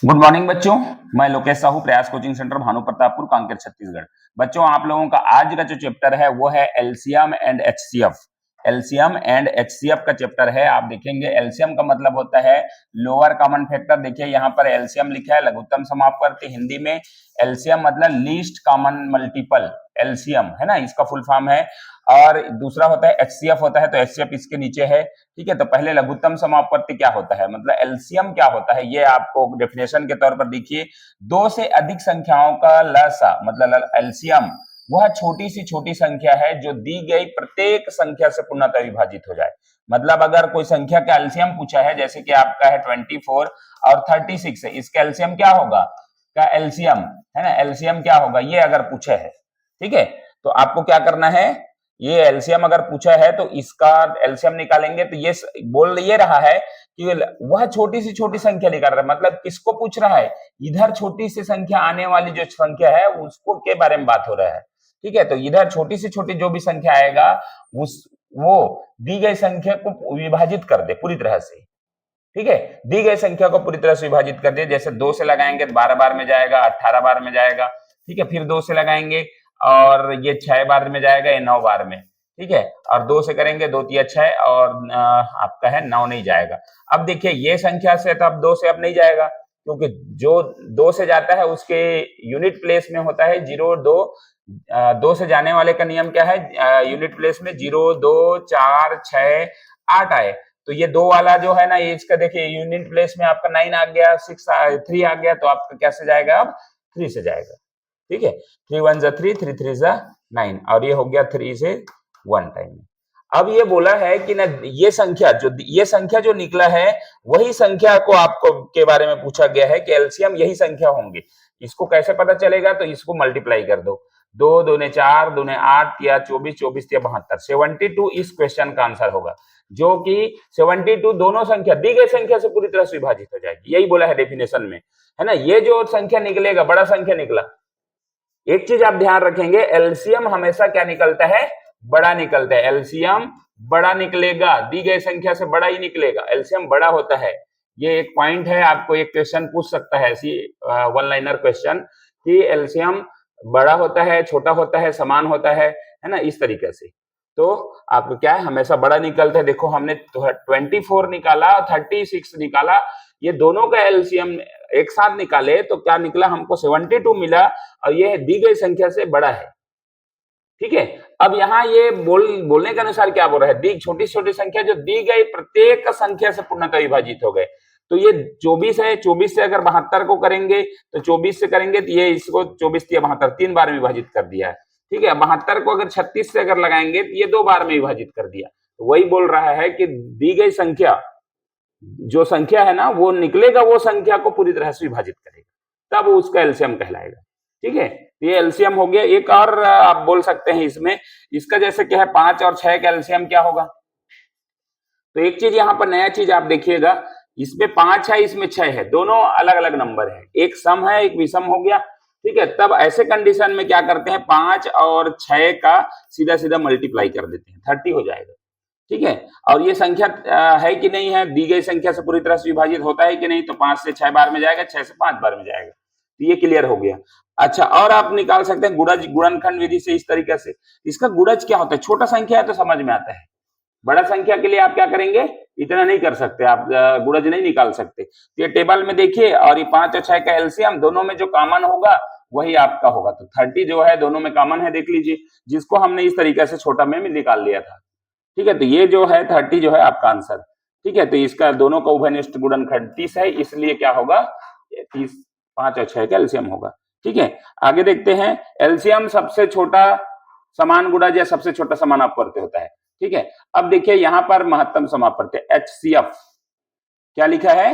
Good morning बच्चों, मैं लोकेश साहू, प्रयास कोचिंग सेंटर, भानु प्रतापपुर, कांकेर, छत्तीसगढ़। बच्चों, आप लोगों का आज का जो चैप्टर है वो है LCM and HCF. LCM and HCF का चैप्टर है। आप देखेंगे एलसीएम का मतलब होता है लोअर कॉमन फैक्टर। देखिए यहाँ पर एलसीएम लिखा है, लघुत्तम समापवर्ती। हिंदी में एलसीएम मतलब लीस्ट कॉमन मल्टीपल, एलसीएम है ना, इसका फुल फॉर्म है। और दूसरा होता है एचसीएफ होता है, तो एचसीएफ इसके नीचे है। ठीक है, तो पहले लघुत्तम समापवर्ती क्या होता है, मतलब एलसीएम क्या होता है, ये आपको डेफिनेशन के तौर पर देखिए, दो से अधिक संख्याओं का लसा मतलब एलसीएम वह छोटी सी छोटी संख्या है जो दी गई प्रत्येक संख्या से पूर्णतः विभाजित हो जाए। मतलब अगर कोई संख्या का एलसीएम पूछा है, जैसे कि आपका है 24 और 36 है, इसका एलसीएम क्या होगा, का एलसीएम है ना, एलसीएम क्या होगा, ये अगर पूछे है, ठीक है, तो आपको क्या करना है, ये एलसीएम अगर पूछा है तो इसका एलसीएम निकालेंगे। तो ये बोल ये रहा है कि वह छोटी सी छोटी संख्या निकाल रहा है, मतलब किसको पूछ रहा है, इधर छोटी सी संख्या आने वाली जो संख्या है उसको के बारे में बात हो रहा है। ठीक है, तो इधर छोटी से छोटी जो भी संख्या आएगा वो दी गई संख्या को विभाजित कर दे पूरी तरह से। ठीक है, दी गई संख्या को पूरी तरह से विभाजित कर दे। जैसे 2 से लगाएंगे तो 12 बार में जाएगा, 18 बार में जाएगा। ठीक है, फिर 2 से लगाएंगे और ये 6 बार में जाएगा, ये 9 बार में। ठीक है, और 2 से करेंगे, 2 तिया 6 और आपका है 9 नहीं जाएगा। अब देखिए ये संख्या से तो अब 2 से अब नहीं जाएगा, क्योंकि जो 2 से जाता है उसके यूनिट प्लेस में होता है 0, 2। 2 से जाने वाले का नियम क्या है, यूनिट प्लेस में 0, 2, 4, 6, 8 आए। तो ये 2 वाला जो है ना, ये इसका देखिए यूनिट प्लेस में आपका 9 आ गया, 3 आ गया, तो आपका कैसे जाएगा, अब 3 से जाएगा। ठीक है, 3 1 जा 3, 3 3 जा 9, और ये हो गया 3 से 1 टाइम। अब ये बोला है कि ना ये संख्या जो निकला है वही संख्या को आपको के बारे में पूछा गया है कि एलसीएम यही संख्या होंगे। इसको कैसे पता चलेगा, तो इसको मल्टीप्लाई कर दो, 2 दूने 4, दूने 8 या 24, 24 या 72, 72 इस क्वेश्चन का आंसर होगा, जो कि 72 दोनों संख्या दी गई संख्या से पूरी तरह से विभाजित हो जाएगी। यही बोला है डेफिनेशन में, है ना। ये जो संख्या निकलेगा, बड़ा संख्या निकला, एक चीज आप ध्यान रखेंगे, एलसीएम हमेशा क्या निकलता है, बड़ा निकलता है। एलसीएम बड़ा निकलेगा, दी गई संख्या से बड़ा ही निकलेगा, एलसीएम बड़ा होता है। ये एक पॉइंट है, आपको एक क्वेश्चन पूछ सकता है, ऐसी वन लाइनर क्वेश्चन, कि एलसीएम बड़ा होता है, छोटा होता है, समान होता है ना, इस तरीके से। तो आपको क्या है, हमेशा बड़ा निकलता है। देखो हमने 24 निकाला, 36 निकाला, ये दोनों का एलसीएम एक साथ निकाले तो क्या निकला, हमको 72 मिला, और ये दी गई संख्या से बड़ा है। ठीक है, अब यहाँ ये बोलने के अनुसार क्या बोल रहा है, दी छोटी छोटी संख्या जो दी गई प्रत्येक संख्या से पूर्णतः विभाजित हो गए। तो ये 24 है, 24 से अगर 72 को करेंगे तो 24 से करेंगे तो ये इसको 24 या 72 3 बार में विभाजित कर दिया है। ठीक है, 72 को अगर 36 से अगर लगाएंगे तो ये 2 बार में विभाजित कर दिया। तो वही बोल रहा है कि दी गई संख्या जो संख्या है ना, वो निकलेगा, वो संख्या को पूरी तरह से विभाजित करेगा, तब उसका एलसीएम कहलाएगा। ठीक है, ये एलसीएम हो गया। एक और आप बोल सकते हैं इसमें, इसका जैसे क्या है 5 और 6 का एलसीएम क्या होगा। तो एक चीज यहाँ पर नया चीज आप देखिएगा, इसमें 5 है, इसमें 6 है, दोनों अलग अलग नंबर है, एक सम है एक विषम हो गया। ठीक है, तब ऐसे कंडीशन में क्या करते हैं, 5 और 6 का सीधा सीधा मल्टीप्लाई कर देते हैं, 30 हो जाएगा। ठीक है, और ये संख्या है कि नहीं है, दी गई संख्या से पूरी तरह से विभाजित होता है कि नहीं, तो 5 से 6 बार में जाएगा, 6 से 5 बार में जाएगा। तो ये क्लियर हो गया। अच्छा, और आप निकाल सकते हैं गुणनखंड विधि से इस तरीके से। इसका गुणज क्या होता है, छोटा संख्या है तो समझ में आता है, बड़ा संख्या के लिए आप क्या करेंगे, इतना नहीं कर सकते आप, गुणज नहीं निकाल सकते। तो ये टेबल में देखिए, और ये 5 और 6 का एलसीएम दोनों में जो कॉमन होगा वही आपका होगा। तो 30 जो है दोनों में कॉमन है, देख लीजिए, जिसको हमने इस तरीके से छोटा में निकाल लिया था। ठीक है, तो ये जो है 30 जो है आपका आंसर। ठीक है, तो इसका दोनों का उभयनिष्ठ गुणनखंड 30 है, इसलिए क्या होगा, 30 5 और 6 का एलसीएम होगा। ठीक है, आगे देखते हैं, एलसीएम सबसे छोटा समान गुणज या सबसे छोटा समानापवर्ती होता है। ठीक है, अब देखिए यहाँ पर महत्तम समापवर्ती एचसीएफ क्या लिखा है,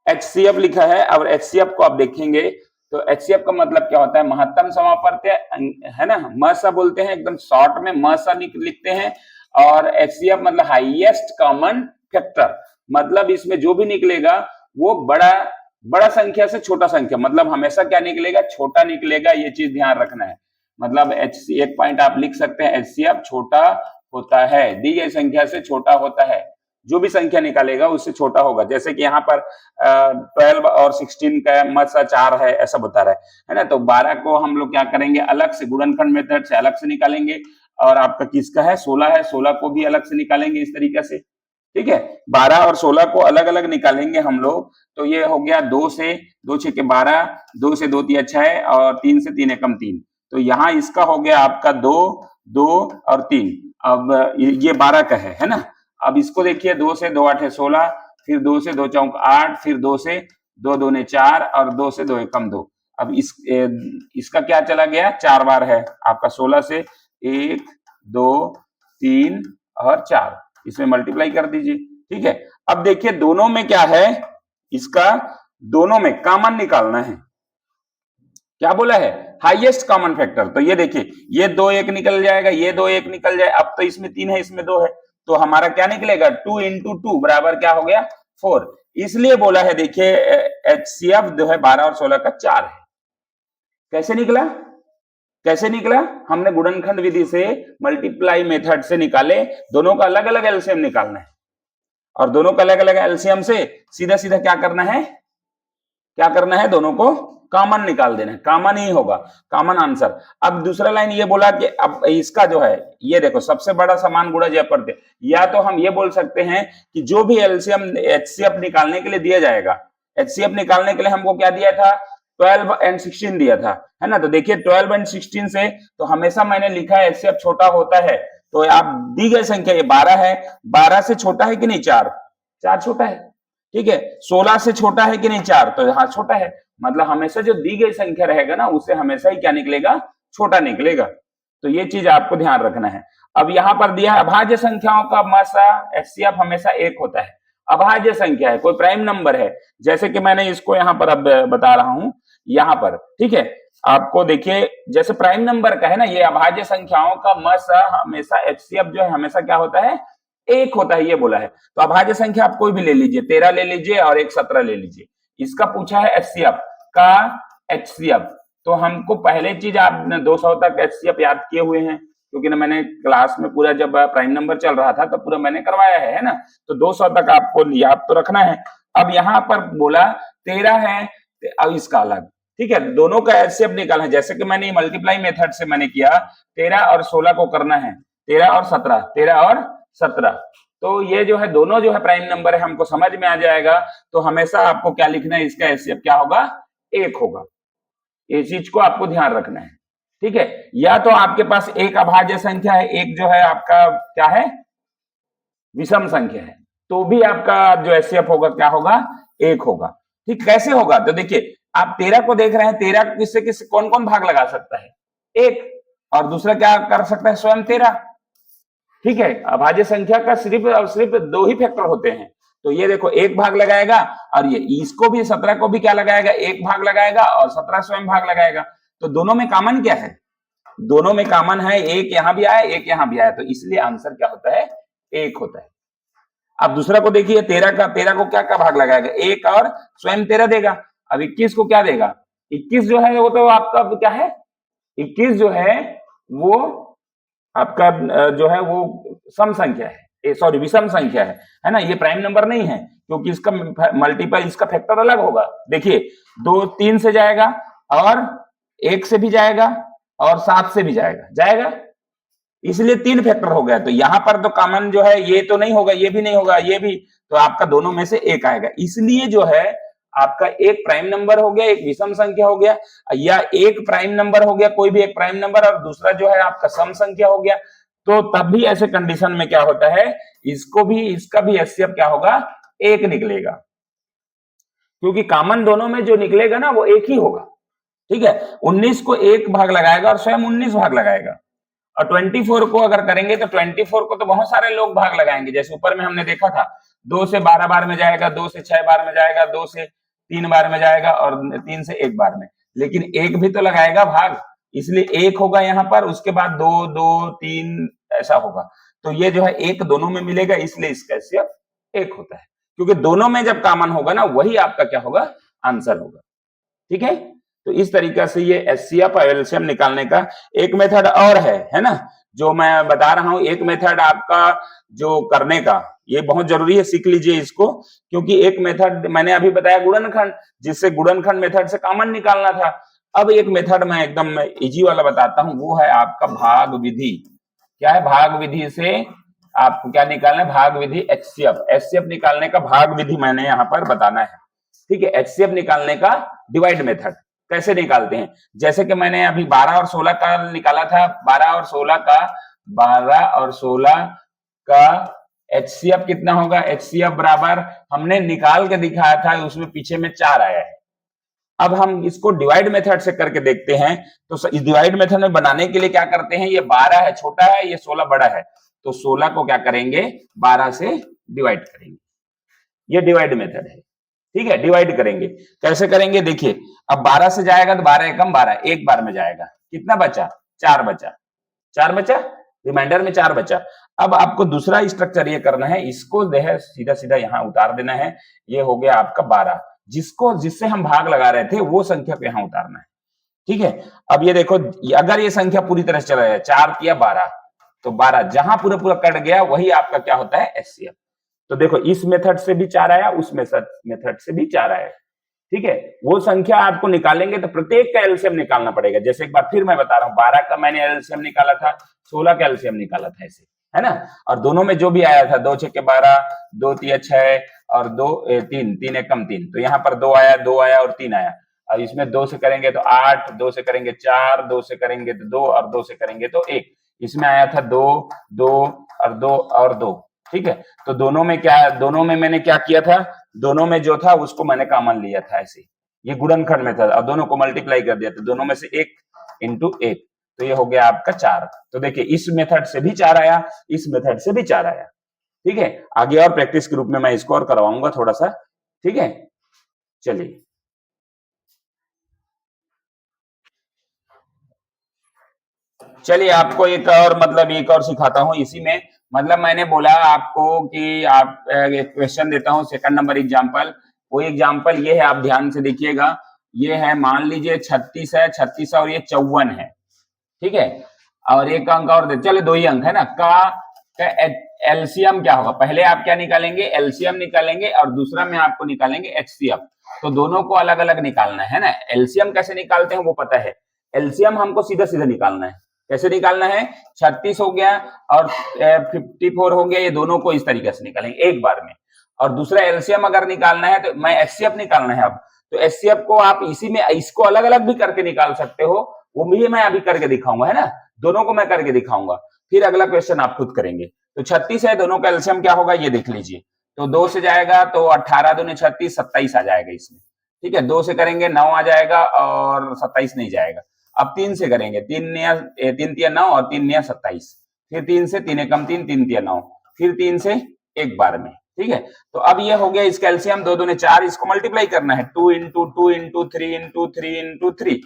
एचसीएफ लिखा है। और एचसीएफ को आप देखेंगे तो एचसीएफ का मतलब क्या होता है, महत्तम समापवर्ती है ना, मसा बोलते हैं, एकदम शॉर्ट में मसा लिखते हैं। और एचसीएफ मतलब हाईएस्ट कॉमन फैक्टर, मतलब इसमें जो भी निकलेगा वो बड़ा संख्या से छोटा संख्या, मतलब हमेशा क्या निकलेगा, छोटा निकलेगा, ये चीज ध्यान रखना है। मतलब एक पॉइंट आप लिख सकते हैं, एचसीएफ छोटा होता है, दी गई संख्या से छोटा होता है। जो भी संख्या निकालेगा उससे छोटा होगा। जैसे कि यहाँ पर 12 और 16 का मसा 4 है, ऐसा बता रहा है ना। तो 12 को हम लोग क्या करेंगे, अलग से गुणनखंड मेथड से अलग से निकालेंगे, और आपका किसका है 16 है, 16 को भी अलग से निकालेंगे इस तरीके से। ठीक है, 12 और 16 को अलग अलग निकालेंगे हम लोग। तो ये हो गया 2 से 2 6 के 12, 2 से 2 3 6 और 3 से 3 एकम 3। तो यहाँ इसका हो गया आपका 2 2 और 3। अब ये 12 का है ना। अब इसको देखिए, 2 से 2 8 16, फिर 2 से 2 चौक 8, फिर 2 से 2 दूने 4 और 2 से 2 एकम 2। अब इसका क्या चला गया, 4 बार है आपका 16 से 1 2 3 और 4, इसमें मल्टीप्लाई कर दीजिए। ठीक है, अब देखिए दोनों में क्या है, इसका दोनों में कॉमन निकालना है। क्या बोला है, हाईएस्ट कॉमन फैक्टर। तो ये देखिए, ये 2 1 निकल जाएगा, ये 2 1 निकल जाए। अब तो इसमें 3 है, इसमें 2 है, तो हमारा क्या निकलेगा, 2 इंटू 2 बराबर क्या हो गया 4। इसलिए बोला है, देखिए HCF जो है 12 और 16 का 4 है। कैसे निकला, कैसे निकला, हमने गुणनखंड विधि से मल्टीप्लाई मेथड से निकाले। दोनों का अलग अलग एलसीएम निकालना है, और दोनों का अलग अलग एलसीएम से सीधा सीधा क्या करना है, क्या करना है, दोनों को कॉमन निकाल देना है। कॉमन ही होगा, कॉमन आंसर। अब दूसरा लाइन ये बोला कि अब इसका जो है, ये देखो सबसे बड़ा समान गुणज या प्रत्यय, या तो हम ये बोल सकते हैं कि जो भी एलसीएम HCF निकालने के लिए दिया जाएगा, HCF निकालने के लिए हमको क्या दिया था, 12 और 16 दिया था, है ना। तो देखिए 12 और 16 से, तो हमेशा मैंने लिखा है HCF छोटा होता है। तो आप दी गई संख्या ये 12 है, 12 से छोटा है कि नहीं 4, 4 छोटा है। ठीक है, 16 से छोटा है कि नहीं 4, तो हाँ छोटा है। मतलब हमेशा जो दी गई संख्या रहेगा ना, उससे हमेशा ही क्या निकलेगा, छोटा निकलेगा। तो ये चीज आपको ध्यान रखना है। अब यहाँ पर दिया है अभाज्य संख्याओं का मसा HCF हमेशा 1 होता है। अभाज्य संख्या है, कोई प्राइम नंबर है, जैसे कि मैंने इसको यहाँ पर अब बता रहा हूं यहाँ पर। ठीक है, आपको देखिए जैसे प्राइम नंबर का है ना, ये अभाज्य संख्याओं का मसा हमेशा HCF जो है हमेशा क्या होता है, 1 होता है, ये बोला है। तो अभाज्य संख्या आप कोई भी ले लीजिए, 13 ले लीजिए और एक 17 ले लीजिए। इसका पूछा है HCF का HCF, तो हमको पहले चीज आपने 200 तक HCF याद किए हुए हैं, क्योंकि ना मैंने क्लास में पूरा जब प्राइम नंबर चल रहा था तो पूरा मैंने करवाया है ना। तो 200 तक आपको याद तो रखना है। अब यहाँ पर बोला 13 है, अब इसका अलग। ठीक है, दोनों का HCF निकालना है, जैसे कि मैंने मल्टीप्लाई मेथड से मैंने किया, 13 और 16 को करना है, 13 और 17, 13 और 17। तो ये जो है दोनों जो है प्राइम नंबर है, हमको समझ में आ जाएगा। तो हमेशा आपको क्या लिखना है, इसका HCF क्या होगा, 1 होगा। ये चीज को आपको ध्यान रखना है। ठीक है, या तो आपके पास एक अभाज्य संख्या है, एक जो है आपका क्या है, विषम संख्या है, तो भी आपका जो HCF होगा क्या होगा, 1 होगा। ठीक, कैसे होगा, तो देखिए आप 13 को देख रहे हैं, 13 को किससे किससे कौन कौन भाग लगा सकता है, 1, और दूसरा क्या कर सकता है, स्वयं 13। ठीक है, अभाज्य संख्या का सिर्फ और सिर्फ 2 ही फैक्टर होते हैं। तो ये देखो 1 भाग लगाएगा, और ये इसको भी 17 को भी क्या लगाएगा, 1 भाग लगाएगा, और 17 स्वयं भाग लगाएगा। तो दोनों में कॉमन क्या है, दोनों में कॉमन है, 1 यहां भी आया, 1 यहां भी आया, तो इसलिए आंसर क्या होता है, 1 होता है। अब दूसरा को देखिए, 13 को क्या क्या भाग लगाएगा, 1 और स्वयं 13 देगा। अब 21 को क्या देगा, 21 जो है वो तो आपका क्या है, 21 जो है वो आपका जो है वो सम संख्या है, सॉरी विषम संख्या है ना। ये प्राइम नंबर नहीं है, क्योंकि इसका मल्टीपल, इसका फैक्टर अलग होगा। देखिए 2 3 से जाएगा, और 1 से भी जाएगा, और 7 से भी जाएगा, इसलिए 3 फैक्टर हो गया। तो यहां पर तो कॉमन जो है ये तो नहीं होगा, ये भी नहीं होगा, ये भी, तो आपका दोनों में से 1 आएगा। इसलिए जो है आपका एक प्राइम नंबर हो गया, एक विषम संख्या हो गया, या एक प्राइम नंबर हो गया, कोई भी एक प्राइम नंबर, और दूसरा जो है आपका सम संख्या हो गया। तो तब भी ऐसे कंडीशन में क्या होता है, इसको भी इसका भी HCF क्या होगा, 1 निकलेगा, क्योंकि कॉमन दोनों में जो निकलेगा ना वो 1 ही होगा। ठीक है, 19 को 1 भाग लगाएगा और स्वयं 19 भाग लगाएगा। और 24 को अगर करेंगे तो 24 को तो बहुत सारे लोग भाग लगाएंगे, जैसे ऊपर में हमने देखा था, 2 से 12 बार में जाएगा, 2 से 6 बार में जाएगा, 2 से 3 बार में जाएगा, और 3 से 1 बार में, लेकिन 1 भी तो लगाएगा भाग, इसलिए 1 होगा यहाँ पर, उसके बाद 2 2 3 ऐसा होगा। तो ये जो है 1 दोनों में मिलेगा, इसलिए इसका HCF 1 होता है, क्योंकि दोनों में जब कॉमन होगा ना, वही आपका क्या होगा, आंसर होगा। ठीक है, तो इस तरीके से ये HCF और LCM निकालने का एक मेथड और है ना। जो मैं बता रहा हूं एक मेथड आपका जो करने का, ये बहुत जरूरी है, सीख लीजिए इसको, क्योंकि एक मेथड मैंने अभी बताया गुणनखंड, जिससे गुणनखंड मेथड से कॉमन निकालना था। अब एक मेथड मैं एकदम इजी वाला बताता हूं, वो है आपका भाग विधि। क्या है? भाग विधि से आपको क्या निकालना है? भाग विधि एचसीएफ। एचसीएफ निकालने का भाग विधि मैंने यहां पर बताना है, ठीक है। एचसीएफ निकालने का डिवाइड मेथड कैसे निकालते हैं, जैसे कि मैंने अभी 12 और 16 का निकाला था। 12 और 16 का 12 और 16 का एचसीएफ कितना होगा? एचसीएफ बराबर हमने निकाल के दिखाया था, उसमें पीछे में 4 आया है। अब हम इसको डिवाइड मेथड से करके देखते हैं। तो इस डिवाइड मेथड में बनाने के लिए क्या करते हैं, ये 12 है छोटा है, ये 16 बड़ा है, तो 16 को क्या करेंगे? 12 से डिवाइड करेंगे। ये डिवाइड मेथड है, ठीक है। डिवाइड करेंगे, कैसे करेंगे देखिए। अब 12 से जाएगा तो 12 एकम 12, एक बार में जाएगा। कितना बचा? 4 बचा। 4 बचा, रिमाइंडर में 4 बचा। अब आपको दूसरा स्ट्रक्चर ये करना है, इसको जो है सीधा सीधा यहां उतार देना है। ये हो गया आपका 12, जिससे हम भाग लगा रहे थे वो संख्या को यहां उतारना है, ठीक है। अब ये देखो, अगर ये संख्या पूरी तरह से चला जाए 4 या 12, तो 12 जहां पूरा पूरा कट गया वही आपका क्या होता है? एचसीएफ। तो देखो इस मेथड से भी 4 आया, उस मेथड से भी 4 आया, ठीक है। वो संख्या आपको निकालेंगे तो प्रत्येक का एलसीएम निकालना पड़ेगा। जैसे एक बार फिर मैं बता रहा हूं, 12 का मैंने एलसीएम निकाला था, 16 का एलसीएम निकाला था, ऐसे है ना। और दोनों में जो भी आया था, 2 6 12, 2 3 6 और 2 3 3 एकम 3, तो यहाँ पर 2 आया, 2 आया और 3 आया। अब इसमें 2 से करेंगे तो 8, 2 से करेंगे 4, 2 से करेंगे तो 2 और 2 से करेंगे तो 1। इसमें आया था 2 2 और 2 और 2, ठीक है। तो दोनों में क्या, दोनों में मैंने क्या किया था, दोनों में जो था उसको मैंने कॉमन लिया था, ऐसे ये गुणनखंड में था, और दोनों को मल्टीप्लाई कर दिया, तो दोनों में से 1 इंटू 1, तो ये हो गया आपका 4। तो देखिए इस मेथड से भी 4 आया, इस मेथड से भी 4 आया, ठीक है। आगे और प्रैक्टिस के रूप में मैं इसको और करवाऊंगा थोड़ा सा, ठीक है। चलिए चलिए आपको एक और एक और सिखाता हूं इसी में। मैंने बोला आपको कि आप एक क्वेश्चन देता हूं, सेकंड नंबर एग्जांपल। वो एग्जांपल ये है, आप ध्यान से देखिएगा। ये है, मान लीजिए 36 है, 36 और ये 54 है, ठीक है। और एक अंक और दे, चलो 2 ही अंक है ना। का एलसीएम क्या होगा? पहले आप क्या निकालेंगे? एलसीएम निकालेंगे, और दूसरा में आपको निकालेंगे एचसीएफ। तो दोनों को अलग अलग निकालना है ना। एलसीएम कैसे निकालते हैं वो पता है। एलसीएम हमको सीधा सीधा निकालना है। कैसे निकालना है? 36 हो गया और 54 हो गया, ये दोनों को इस तरीके से निकालेंगे एक बार में। और दूसरा एलसीएम अगर निकालना है तो मैं एचसीएफ निकालना है। अब तो एचसीएफ को आप इसी में, इसको अलग अलग भी करके निकाल सकते हो, वो भी मैं अभी करके दिखाऊंगा, है ना। दोनों को मैं करके दिखाऊंगा, फिर अगला क्वेश्चन आप खुद करेंगे। तो 36 है, दोनों का एलसीएम क्या होगा ये देख लीजिए। तो 2 से जाएगा तो 18 दूनी 36, 27 आ जाएगा इसमें, ठीक है। 2 से करेंगे 9 आ जाएगा और 27 नहीं जाएगा। अब 3 से करेंगे, 3 तिया 9 और 3 निया 27, फिर 3 से 3 एकम 3, 3 तिया 9, फिर 3 से एक बार में, ठीक है। तो अब ये हो गया इसका एलसीएम 2 दूनी 4, इसको मल्टीप्लाई करना है 2 इंटू 2 इंटू 3 इंटू 3 इंटू 3,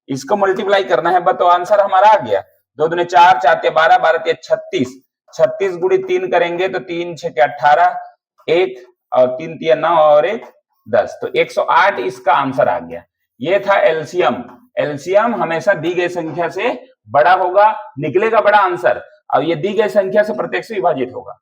इसको मल्टीप्लाई करना है। तो आंसर हमारा आ गया 2 दूनी 4, 4 तिया 12, 12 तिया 36, 36 गुणी 3 करेंगे तो 3 6 18, 1 और 3 तिया 9 और 1 10, तो 108 इसका आंसर आ गया। ये था एलसीएम। एलसीएम हमेशा दी गई संख्या से बड़ा होगा, निकलेगा बड़ा आंसर, और ये दी गई संख्या से प्रत्येक से विभाजित होगा,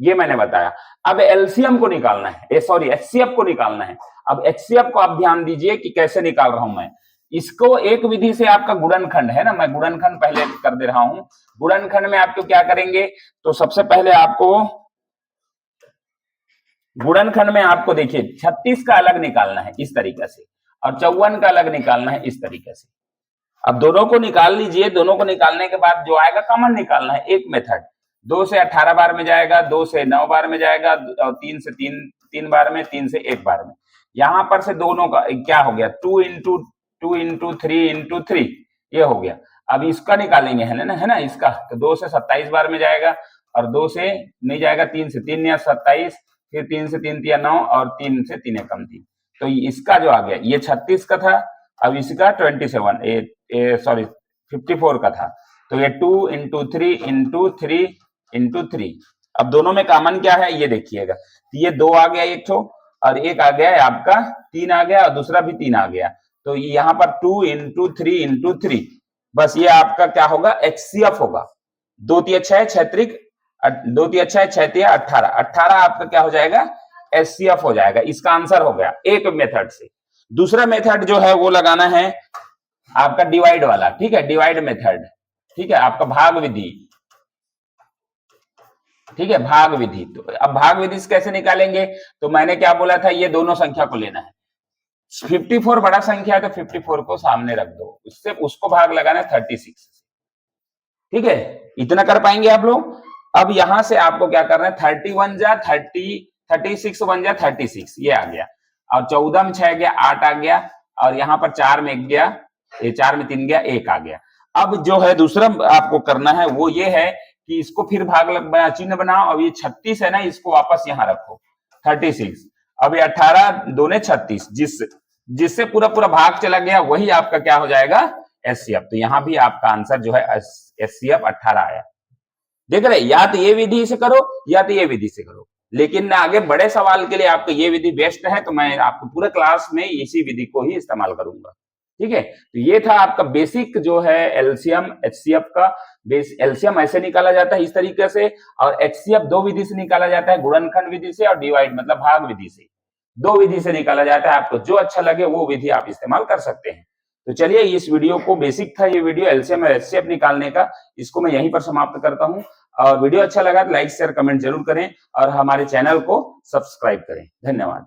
ये मैंने बताया। अब एलसीएम को निकालना है, सॉरी एचसीएफ को निकालना है। अब एचसीएफ को आप ध्यान दीजिए कि कैसे निकाल रहा हूं मैं इसको। एक विधि से आपका गुणनखंड है ना, मैं गुणनखंड पहले कर दे रहा हूं। गुणनखंड में आपको क्या करेंगे, तो सबसे पहले आपको गुणनखंड में आपको देखिए 36 का अलग निकालना है इस तरीके से, और 54 का अलग निकालना है इस तरीके से। अब दोनों को निकाल लीजिए, दोनों को निकालने के बाद जो आएगा कॉमन निकालना है। एक मेथड 2 से 18 बार में जाएगा, 2 से 9 बार में जाएगा, और 3 से 3 बार में, 3 से 1 बार में। यहां पर से दोनों का क्या हो गया, 2 इंटू 2 इंटू 3 इंटू 3, ये हो गया। अब इसका निकालेंगे है ना इसका, तो 2 से 27 बार में जाएगा, और 2 से नहीं जाएगा, 3 से 3 या 27, फिर 3 से 3 तिया 9 और 3 से 3 एकम 3, तो इसका जो आ गया ये 36 का था। अब इसका 27 सॉरी 54 का था, तो ये 2 इंटू 3 इंटू 3 इंटू 3। अब दोनों में कॉमन क्या है ये देखिएगा, तो ये 2 आ गया एक ठो, और एक आ गया है आपका 3 आ गया, और दूसरा भी 3 आ गया, तो यहाँ पर 2 इंटू 3 इंटू 3, बस ये आपका क्या होगा, एचसीएफ होगा। 2 तिया 6 6 2 तिया 6 6 तिया 18 18 आपका क्या हो जाएगा एचसीएफ हो जाएगा। इसका आंसर हो गया एक मेथड से। दूसरा मेथड जो है वो लगाना है आपका डिवाइड वाला, ठीक है, डिवाइड मेथड, ठीक है, आपका भाग विधि, ठीक है, भाग विधि। तो अब भाग विधि से कैसे निकालेंगे, तो मैंने क्या बोला था, ये दोनों संख्या को लेना है। 54 बड़ा संख्या है तो 54 को सामने रख दो, उससे उसको भाग लगाना है 36, ठीक है, इतना कर पाएंगे आप लोग। अब यहां से आपको क्या करना है, 31 जा 30, 36 1 जा 36, ये आ गया, और 14 में 6 गया 8 आ गया, और यहाँ पर 4 में 1 गया, ये 4 में 3 गया 1 आ गया। अब जो है दूसरा आपको करना है वो ये है कि इसको फिर भाग लग चिन्ह बनाओ। अब ये 36 है ना, इसको वापस यहाँ रखो 36। अब ये 18 दूने 36, जिससे पूरा पूरा भाग चला गया, वही आपका क्या हो जाएगा एचसीएफ। तो यहां भी आपका आंसर जो है एचसीएफ 18 आया। देख रहे, या तो ये विधि से करो या तो ये विधि से करो, लेकिन आगे बड़े सवाल के लिए आपको ये विधि बेस्ट है, तो मैं आपको पूरे क्लास में इसी विधि को ही इस्तेमाल करूंगा, ठीक है। तो ये था आपका बेसिक जो है एलसीएम एचसीएफ का। एलसीएम ऐसे निकाला जाता है इस तरीके से, और एचसीएफ दो विधि से निकाला जाता है, गुणनखंड विधि से और डिवाइड मतलब भाग विधि से। दो विधि से निकाला जाता है, आपको जो अच्छा लगे वो विधि आप इस्तेमाल कर सकते हैं। तो चलिए, इस वीडियो को बेसिक था ये वीडियो एलसीएम और एचसीएफ निकालने का, इसको मैं यहीं पर समाप्त करता हूं। और वीडियो अच्छा लगा तो लाइक शेयर कमेंट जरूर करें और हमारे चैनल को सब्सक्राइब करें। धन्यवाद।